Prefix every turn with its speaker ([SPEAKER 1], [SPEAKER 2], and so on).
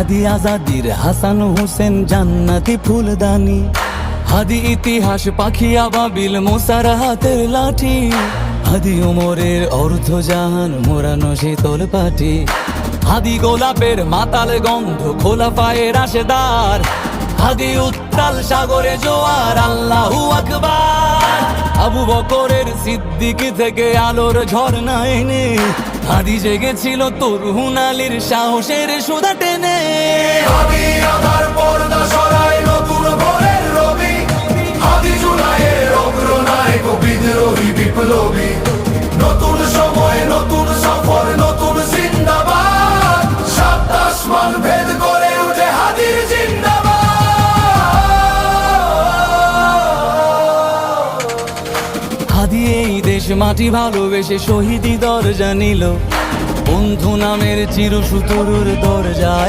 [SPEAKER 1] হাদি আজাদির হাসান হোসেন জান্নাতি ফুলদানি, হাদি ইতিহাস পাখি আবাবিল মোসার হাতের লাঠি, হাদি ওমরের অর্ধ জাহান মোরানো শীতল পাটি, হাদি গোলাপের মাতাল গন্ধ খোলা পায়ের রাশেদার, হাদি উত্তাল সাগরে জোয়ার আল্লাহু আকবার। আবু বকরের সিদ্দিক থেকে আলোর ঝর্ণা এনে হাদি জেগেছিল তরুণ আলীর সাহসের সুধা টেনে।
[SPEAKER 2] হাদি আধার পর্দা সরায় নতুন ভোরের রবি, হাদি জুলাইয়ের অগ্রনায়ক বিদ্রোহী বিপ্লবী। নতুন সময় নতুন সফর নতুন জিন্দাবাদ, সাত আসমান ভেদ করে উঠে হাদির জিন্দাবাদ।
[SPEAKER 1] হাদি এই দেশ মাটি ভালোবেসে শহীদি দরজা নিল, বন্ধু নামের চিরসুতরুর দরজায়